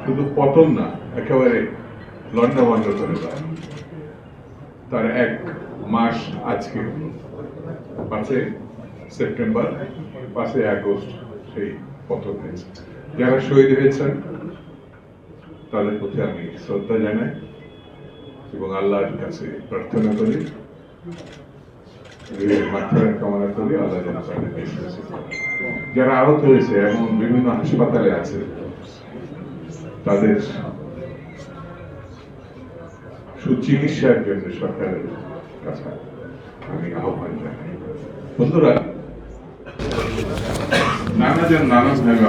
শুধু পতন না, একেবারে লণ্ডভণ্ড করে দেয়। তার 1 মাস আজকে 5 সেপ্টেম্বর 5 আগস্ট সেই পতন হয়েছে। যারা শহীদ হয়েছেন তাদের প্রতি আমি শ্রদ্ধা জানাই এবং আল্লাহর কাছে প্রার্থনা করি, মাগফিরাত কামনা করি, আল্লাহ যেন তাদেরকে সুস্থ করেন। যারা আহত হয়েছে এবং বিভিন্ন হাসপাতালে আছে তাদের সুচিকিৎসার জন্য সরকারের কাছে আমি আহ্বান জানাই। বন্ধুরা, নানাভাবে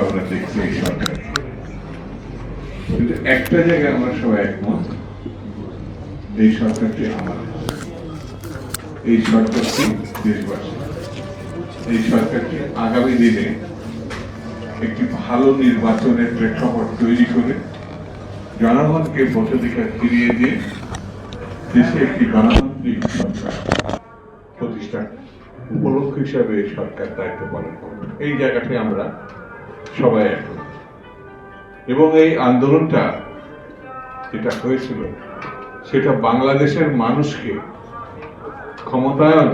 আমরা দেখছি এই সরকার, কিন্তু একটা জায়গায় আমরা সবাই একমত, এই সরকারটি আমাদের, এই সরকারটি দেশবাসী, এই সরকারটি আগামী দিনে একটি ভালো নির্বাচনের প্রেক্ষাপট তৈরি করে জনগণকে ভোটাধিকার ফিরিয়ে দিয়ে দেশে একটি গণতান্ত্রিক সরকার প্রতিষ্ঠা উপলক্ষ হিসাবে এই সরকার দায়িত্ব পালন করবে। এই জায়গাটি আমরা সবাই একমত এবং এই আন্দোলনটা যেটা হয়েছিল সেটা বাংলাদেশের মানুষকে ক্ষমতায়ন,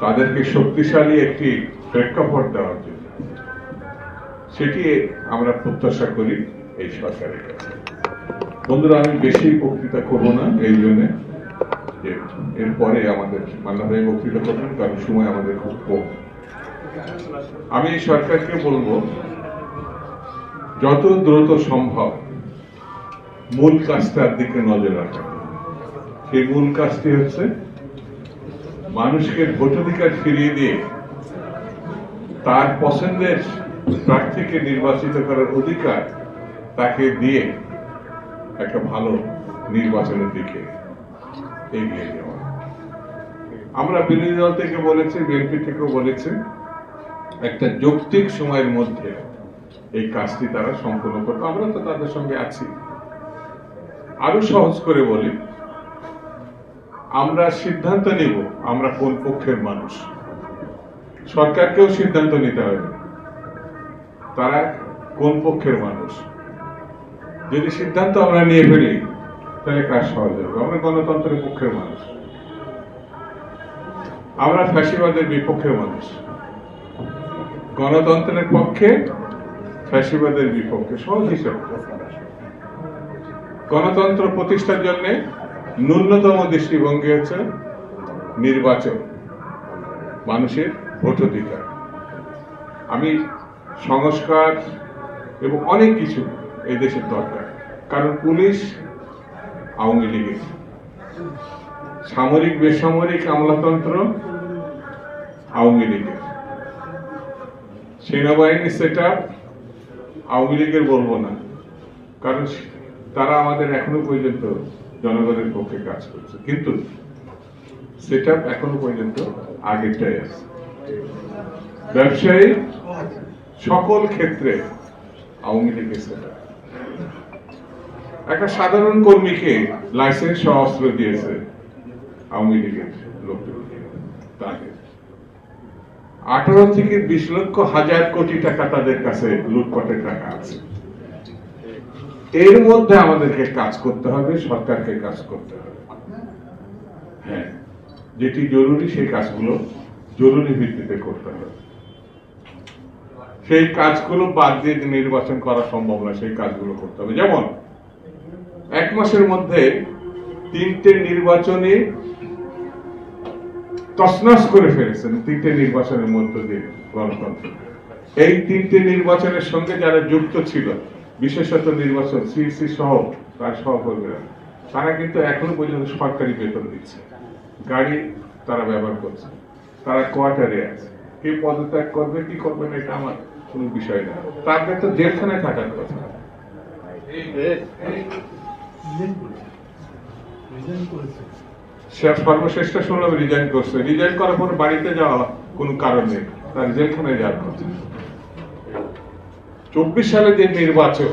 তাদেরকে শক্তিশালী একটি প্রেক্ষাপট দেওয়ার জন্য, সেটি আমরা প্রত্যাশা করি এই সরকারের কাছে। বন্ধুরা, আমি বেশি বক্তৃতা করবো না, এই জন্য যে এরপরে আমাদের মান্না ভাই বক্তৃতা করবেন, কারণ সময় আমাদের খুব কম। আমি এই সরকারকে বলবো যত দ্রুত সম্ভব মূল কাজটার দিকে নজর রাখা। সেই মূল কাজটি হচ্ছে মানুষকে ভোটাধিকার ফিরিয়ে দিয়ে তার পছন্দের প্রার্থীকে নির্বাচিত করার অধিকার তাকে দিয়ে একটা ভালো নির্বাচনের দিকে এগিয়ে যাওয়া। আমরা বিরোধী দল থেকে বলেছি, বিএনপি থেকেও বলেছে, একটা যৌক্তিক সময়ের মধ্যে এই কাজটি তারা সম্পূর্ণ করবে। আমরা তো তাদের সঙ্গে আছি। আরো সহজ করে বলি, আমরা সিদ্ধান্ত নিব আমরা কোন পক্ষের মানুষ। সরকারকেও সিদ্ধান্ত নিতে হবে তারা কোন পক্ষের মানুষ। যদি সিদ্ধান্ত আমরা নিয়ে ফেলি তাহলে কাজ সহজ হবে। আমরা গণতন্ত্রের পক্ষের মানুষ, আমরা ফ্যাসিবাদের বিপক্ষের মানুষ। গণতন্ত্রের পক্ষে, ফ্যাসিবাদের বিপক্ষে, সহজ হিসাব। গণতন্ত্র প্রতিষ্ঠার জন্য ন্যূনতম দৃষ্টিভঙ্গি হচ্ছে নির্বাচন, মানুষের ভোটাধিকার। আমি সংস্কার এবং অনেক কিছু এই দেশের দরকার, কারণ পুলিশ আওয়ামী লীগের, সামরিক বেসামরিক আমলাতন্ত্র আওয়ামী লীগের, সেনাবাহিনী সেট আপ আওয়ামী লীগের বলবো না, কারণ তারা আমাদের এখনো পর্যন্ত জনগণের পক্ষে কাজ করছে, কিন্তু সেট আপ এখনো পর্যন্ত আগেরটাই আছে। ব্যবসায়ী সকল ক্ষেত্রে আওয়ামী লীগের সেট আপ। একটা সাধারণ কর্মীকে লাইসেন্স সহ অস্ত্র দিয়েছে আওয়ামী লীগের লোকদের। 18 থেকে 20 লক্ষ হাজার কোটি টাকা তাদের কাছে লুটপাটের টাকা আছে। এর মধ্যে আমাদেরকে কাজ করতে হবে, সরকারকে কাজ করতে হবে। হ্যাঁ, যেটি জরুরি সেই কাজগুলো জরুরি ভিত্তিতে করতে হবে। সেই কাজগুলো বাদ দিয়ে নির্বাচন করা সম্ভব না, সেই কাজগুলো করতে হবে। যেমন 1 মাসের মধ্যে 3টে নির্বাচনে তছনছ করে ফেলেছেন, 3টে নির্বাচনের মধ্য দিয়ে গণতন্ত্র। এই 3টে নির্বাচনের সঙ্গে যারা যুক্ত ছিল, বিশেষত নির্বাচন সিইসি সহ তার সহকর্মীরা, তারা কিন্তু এখনো পর্যন্ত সরকারি বেতন দিচ্ছে, গাড়ি তারা ব্যবহার করছে, তারা কোয়ার্টারে আছে। কে পদত্যাগ করবে কি করবে না এটা আমার কোনো বিষয় না, তাদের তো জেলখানায় থাকার কথা। সর্বশ্রেষ্ঠ শুনলাম রিজাইন করছে। রিজাইন করার পর বাড়িতে যাওয়া কোনো কারণ নেই, তার জেলখানায় যাওয়ার কথা। 24 সালে যে নির্বাচন,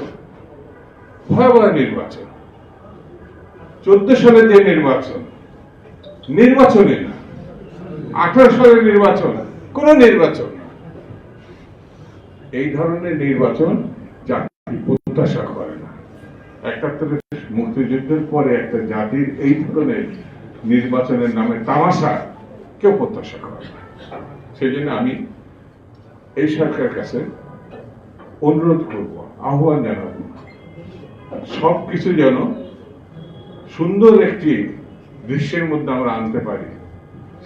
ভয়াবহ নির্বাচন, 14 সালে যে নির্বাচন, নির্বাচনই না, 18 সালের নির্বাচন, কোন নির্বাচন, এই ধরনের নির্বাচন প্রত্যাশা করে না। 71 মুক্তিযুদ্ধের পরে একটা জাতির এই ধরনের নির্বাচনের নামে তামাশা কেউ প্রত্যাশা করে না। সেই জন্য আমি এই সরকারের কাছে অনুরোধ করব, আহ্বান জানাব, সবকিছু যেন সুন্দর একটি দৃশ্যের মধ্যে আমরা আনতে পারি,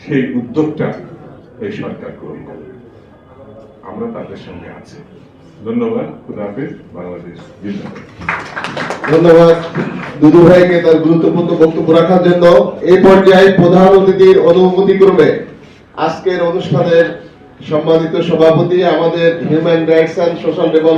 সেই উদ্যোগটা এই সরকার গ্রহণ করবে। আমরা তাদের সঙ্গে আছি। ধন্যবাদ। খুদা হাফেজ। বাংলাদেশ জিন্দাবাদ। ধন্যবাদ দুদু ভাইকে তার গুরুত্বপূর্ণ বক্তব্য রাখার জন্য। এই পর্যায়ে প্রধান অতিথির অনুমতি ক্রমে আজকের অনুষ্ঠানের সম্মানিত সভাপতি, আমাদের human rights and social development